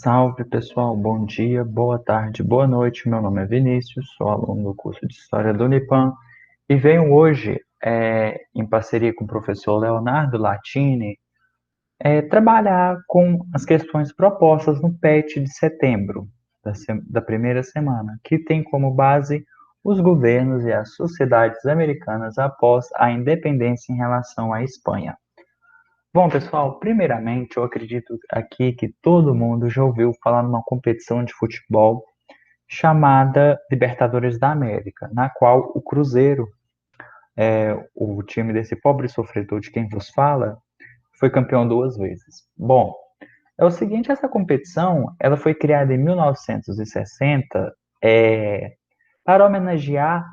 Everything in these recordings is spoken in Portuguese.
Salve pessoal, bom dia, boa tarde, boa noite. Meu nome é Vinícius, sou aluno do curso de História do Unipan e venho hoje, em parceria com o professor Leonardo Latini, trabalhar com as questões propostas no PET de setembro, da primeira semana, que tem como base os governos e as sociedades americanas após a independência em relação à Espanha. Bom, pessoal, primeiramente, eu acredito aqui que todo mundo já ouviu falar numa competição de futebol chamada Libertadores da América, na qual o Cruzeiro, o time desse pobre sofredor de quem vos fala, foi campeão duas vezes. Bom, é o seguinte, essa competição, ela foi criada em 1960, para homenagear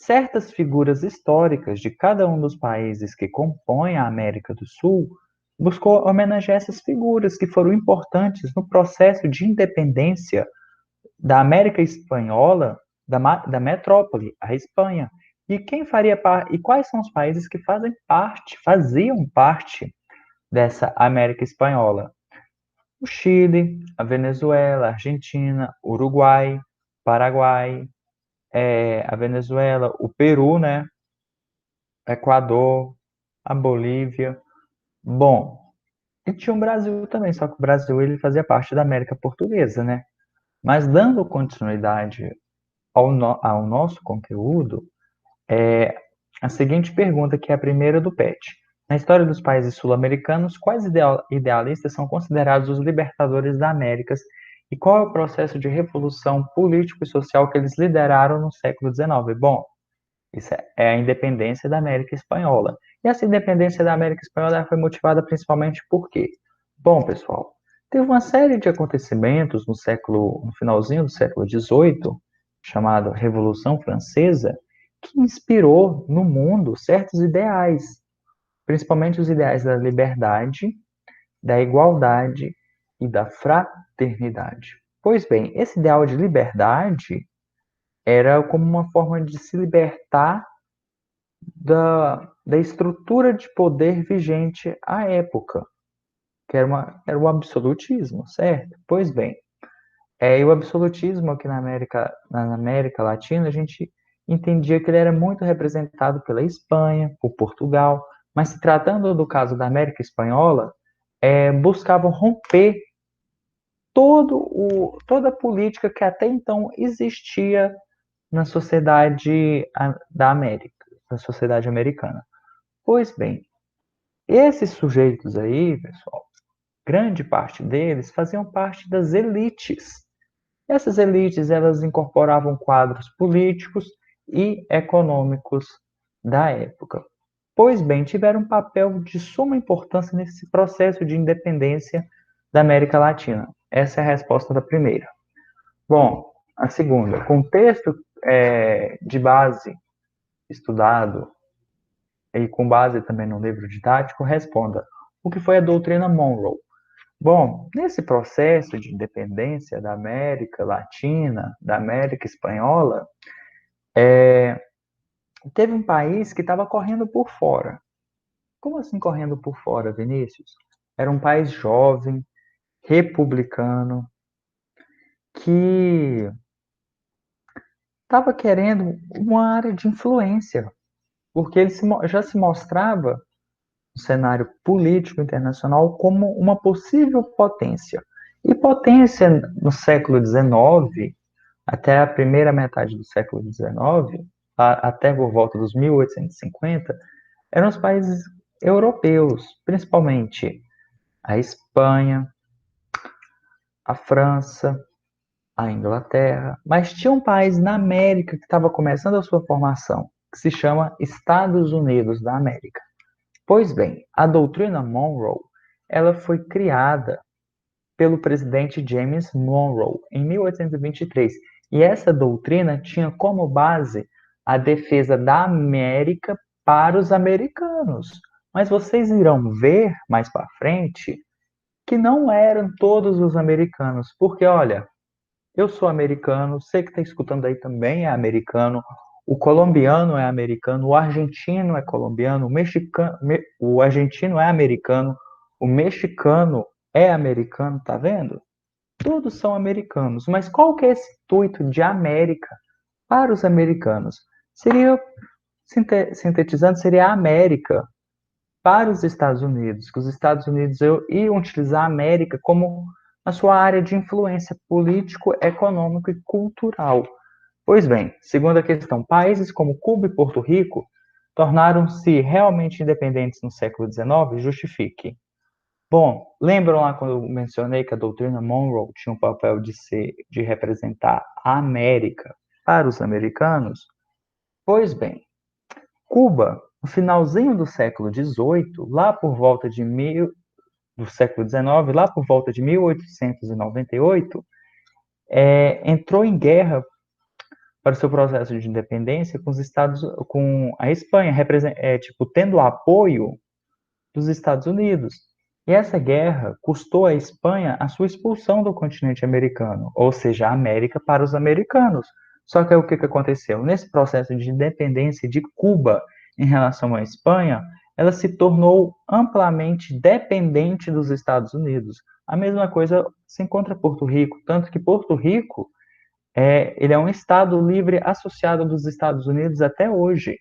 certas figuras históricas de cada um dos países que compõem a América do Sul, buscou homenagear essas figuras que foram importantes no processo de independência da América Espanhola, da metrópole, a Espanha. E quem faria parte, e quais são os países que faziam parte dessa América Espanhola? O Chile, a Venezuela, a Argentina, Uruguai, Paraguai, a Venezuela, o Peru, né? Equador, a Bolívia. Bom, e tinha o Brasil também, só que o Brasil ele fazia parte da América Portuguesa, né? Mas dando continuidade ao nosso conteúdo, é a seguinte pergunta, que é a primeira do PET. Na história dos países sul-americanos, quais idealistas são considerados os libertadores da América e qual é o processo de revolução político e social que eles lideraram no século XIX? Bom, isso é a independência da América Espanhola. E essa independência da América Espanhola foi motivada principalmente por quê? Bom, pessoal, teve uma série de acontecimentos no finalzinho do século XVIII, chamado Revolução Francesa, que inspirou no mundo certos ideais, principalmente os ideais da liberdade, da igualdade e da fraternidade. Pois bem, esse ideal de liberdade era como uma forma de se libertar da estrutura de poder vigente à época, que era o absolutismo, certo? Pois bem, e o absolutismo aqui na América Latina, a gente entendia que ele era muito representado pela Espanha, por Portugal, mas se tratando do caso da América Espanhola, buscavam romper toda a política que até então existia na sociedade da América, na sociedade americana. Pois bem, esses sujeitos aí, pessoal, grande parte deles faziam parte das elites. Essas elites, elas incorporavam quadros políticos e econômicos da época. Pois bem, tiveram um papel de suma importância nesse processo de independência da América Latina. Essa é a resposta da primeira. Bom, a segunda, contexto de base estudado e com base também no livro didático, responda o que foi a doutrina Monroe. Bom, nesse processo de independência da América Latina, da América Espanhola, teve um país que estava correndo por fora. Como assim correndo por fora, Vinícius? Era um país jovem, republicano, que estava querendo uma área de influência, porque ele já se mostrava no cenário político internacional como uma possível potência. E potência no século XIX, até a primeira metade do século XIX, até por volta dos 1850, eram os países europeus, principalmente a Espanha, a França, a Inglaterra, mas tinha um país na América que estava começando a sua formação, que se chama Estados Unidos da América. Pois bem, a doutrina Monroe, ela foi criada pelo presidente James Monroe em 1823, e essa doutrina tinha como base a defesa da América para os americanos. Mas vocês irão ver mais para frente que não eram todos os americanos, porque olha, eu sou americano, você que está escutando aí também é americano, o colombiano é americano, o argentino é colombiano, o argentino é americano, o mexicano é americano, tá vendo? todos são americanos. Mas qual que é esse intuito de América para os americanos? Seria, sintetizando, seria a América para os Estados Unidos, que os Estados Unidos iam utilizar a América como a sua área de influência político, econômico e cultural. Pois bem, segundo a questão, países como Cuba e Porto Rico tornaram-se realmente independentes no século XIX? Justifique. Bom, lembram lá quando eu mencionei que a doutrina Monroe tinha um papel de representar a América para os americanos? Pois bem, Cuba, no finalzinho do século XVIII, lá por volta do século XIX, lá por volta de 1898, entrou em guerra para o seu processo de independência com a Espanha, tendo o apoio dos Estados Unidos. E essa guerra custou à Espanha a sua expulsão do continente americano, ou seja, a América para os americanos. Só que aí o que aconteceu? Nesse processo de independência de Cuba em relação à Espanha, ela se tornou amplamente dependente dos Estados Unidos. A mesma coisa se encontra Porto Rico, tanto que Porto Rico ele é um estado livre associado dos Estados Unidos até hoje.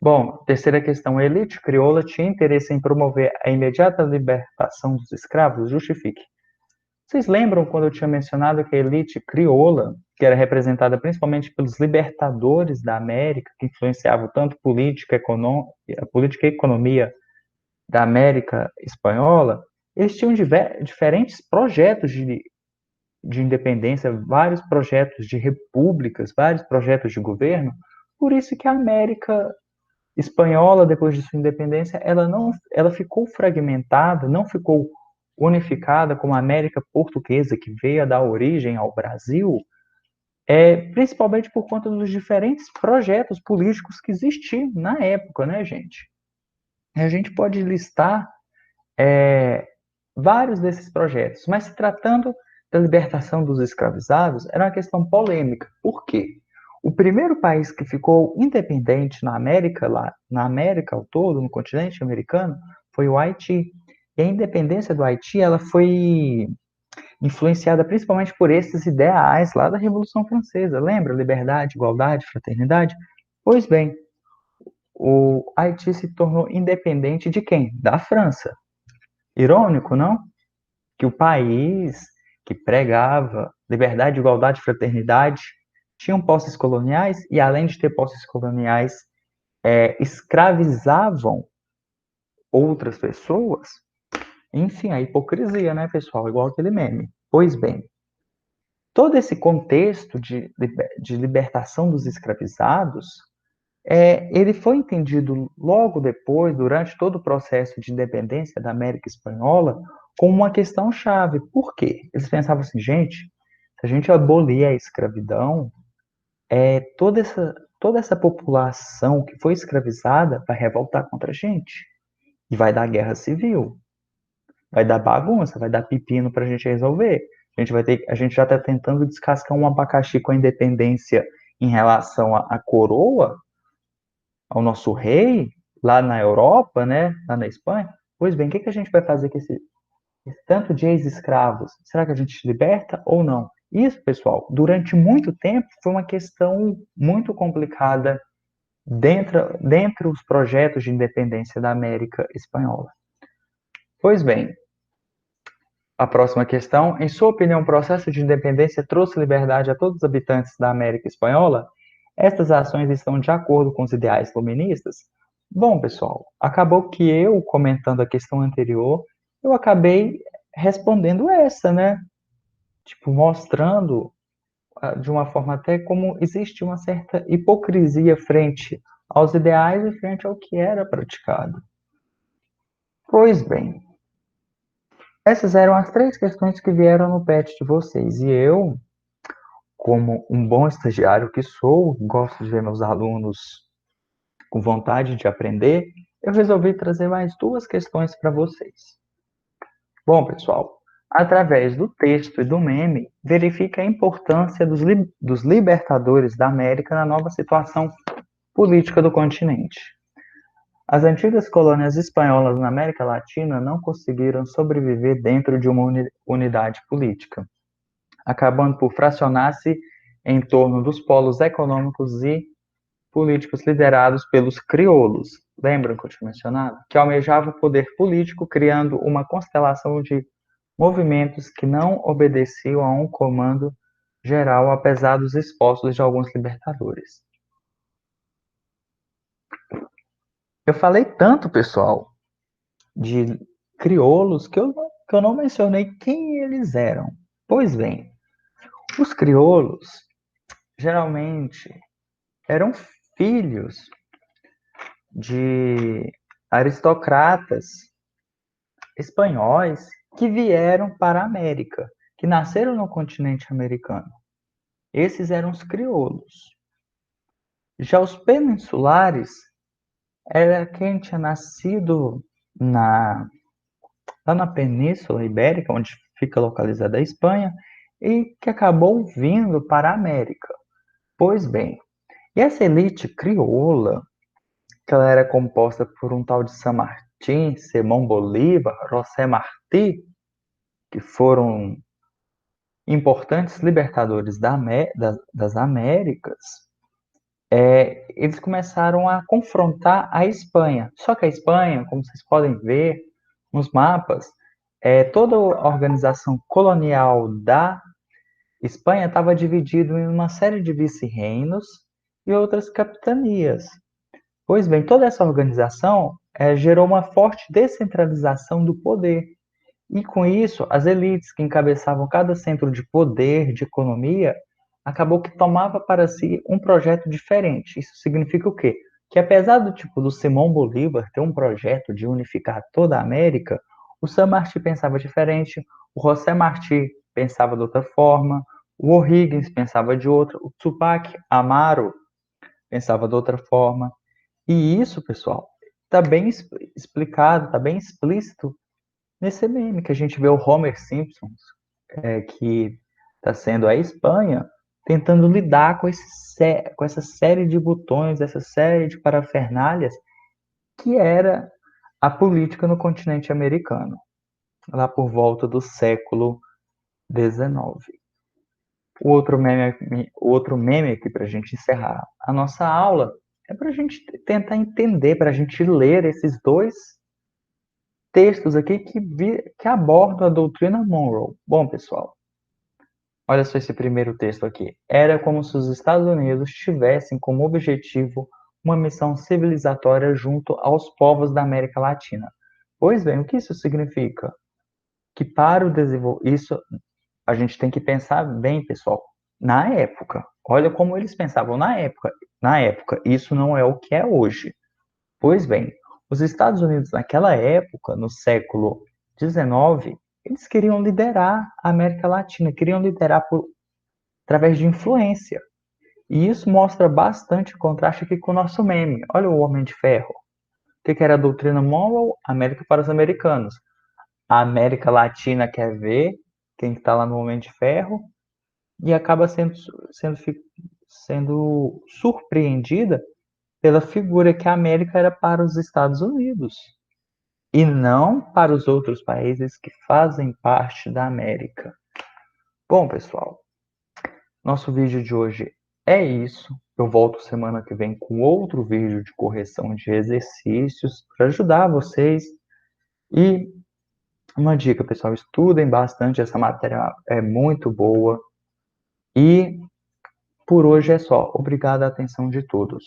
Bom, terceira questão. A elite crioula tinha interesse em promover a imediata libertação dos escravos? Justifique. Vocês lembram quando eu tinha mencionado que a elite crioula, que era representada principalmente pelos libertadores da América, que influenciavam tanto a política e economia da América espanhola, eles tinham diferentes projetos de independência, vários projetos de repúblicas, vários projetos de governo. Por isso que a América espanhola, depois de sua independência, ela ficou fragmentada, não ficou unificada como a América portuguesa, que veio a dar origem ao Brasil, principalmente por conta dos diferentes projetos políticos que existiam na época, né, gente? A gente pode listar vários desses projetos, mas se tratando da libertação dos escravizados, era uma questão polêmica. Por quê? O primeiro país que ficou independente na América ao todo, no continente americano, foi o Haiti. E a independência do Haiti, ela foi influenciada principalmente por esses ideais lá da Revolução Francesa. Lembra? Liberdade, igualdade, fraternidade? Pois bem, o Haiti se tornou independente de quem? Da França. Irônico, não? Que o país que pregava liberdade, igualdade, fraternidade tinham posses coloniais e, além de ter posses coloniais, escravizavam outras pessoas. Enfim, a hipocrisia, né, pessoal? Igual aquele meme. Pois bem, todo esse contexto de libertação dos escravizados, ele foi entendido logo depois, durante todo o processo de independência da América Espanhola, como uma questão chave. Por quê? Eles pensavam assim, gente, se a gente abolir a escravidão, toda essa população que foi escravizada vai revoltar contra a gente. E vai dar guerra civil. Vai dar bagunça, vai dar pepino para a gente resolver. A gente já está tentando descascar um abacaxi com a independência em relação à coroa, ao nosso rei, lá na Europa, né, lá na Espanha. Pois bem, o que a gente vai fazer com esse tanto de ex-escravos? Será que a gente liberta ou não? Isso, pessoal, durante muito tempo foi uma questão muito complicada dentre os projetos de independência da América Espanhola. Pois bem, a próxima questão. Em sua opinião, o processo de independência trouxe liberdade a todos os habitantes da América Espanhola? Estas ações estão de acordo com os ideais iluministas? Bom, pessoal, acabou que eu, comentando a questão anterior, eu acabei respondendo essa, né? Tipo, mostrando de uma forma até como existe uma certa hipocrisia frente aos ideais e frente ao que era praticado. Pois bem, essas eram as três questões que vieram no PET de vocês. E eu, como um bom estagiário que sou, gosto de ver meus alunos com vontade de aprender, eu resolvi trazer mais duas questões para vocês. Bom, pessoal, através do texto e do meme, verifica a importância dos libertadores da América na nova situação política do continente. As antigas colônias espanholas na América Latina não conseguiram sobreviver dentro de uma unidade política, acabando por fracionar-se em torno dos polos econômicos e políticos liderados pelos crioulos. Lembram que eu tinha mencionado? Que almejavam o poder político, criando uma constelação de movimentos que não obedeciam a um comando geral, apesar dos esforços de alguns libertadores. Eu falei tanto, pessoal, de crioulos que eu não mencionei quem eles eram. Pois bem, os crioulos geralmente eram filhos de aristocratas espanhóis que vieram para a América, que nasceram no continente americano. Esses eram os crioulos. Já os peninsulares era quem tinha nascido na, lá na Península Ibérica, onde fica localizada a Espanha, e que acabou vindo para a América. Pois bem, e essa elite crioula, que ela era composta por um tal de San Martín, Simón Bolívar, José Martí, que foram importantes libertadores das Américas, eles começaram a confrontar a Espanha. Só que a Espanha, como vocês podem ver nos mapas, toda a organização colonial da Espanha estava dividida em uma série de vice-reinos e outras capitanias. Pois bem, toda essa organização gerou uma forte descentralização do poder. E com isso, as elites que encabeçavam cada centro de poder, de economia, acabou que tomava para si um projeto diferente. Isso significa o quê? Que apesar do tipo do Simão Bolívar ter um projeto de unificar toda a América, o San Martín pensava diferente, o José Martí pensava de outra forma, o O'Higgins pensava de outra, o Tupac Amaro pensava de outra forma. E isso, pessoal, está bem explicado, está bem explícito nesse meme que a gente vê o Homer Simpson, que está sendo a Espanha, tentando lidar com essa série de botões, essa série de parafernálias que era a política no continente americano, lá por volta do século XIX. O outro meme aqui para a gente encerrar a nossa aula é para a gente tentar entender, para a gente ler esses dois textos aqui que abordam a doutrina Monroe. Bom, pessoal, olha só esse primeiro texto aqui. Era como se os Estados Unidos tivessem como objetivo uma missão civilizatória junto aos povos da América Latina. Pois bem, o que isso significa? Que para o desenvolvimento, isso a gente tem que pensar bem, pessoal, na época. Olha como eles pensavam na época. Na época, isso não é o que é hoje. Pois bem, os Estados Unidos naquela época, no século XIX, eles queriam liderar a América Latina, queriam liderar através de influência. E isso mostra bastante contraste aqui com o nosso meme. Olha o Homem de Ferro. O que era a doutrina Monroe? América para os americanos. A América Latina quer ver quem está lá no Homem de Ferro e acaba sendo surpreendida pela figura que a América era para os Estados Unidos e não para os outros países que fazem parte da América. Bom, pessoal, nosso vídeo de hoje é isso. Eu volto semana que vem com outro vídeo de correção de exercícios para ajudar vocês. E uma dica, pessoal, estudem bastante, essa matéria é muito boa. E por hoje é só. Obrigado à atenção de todos.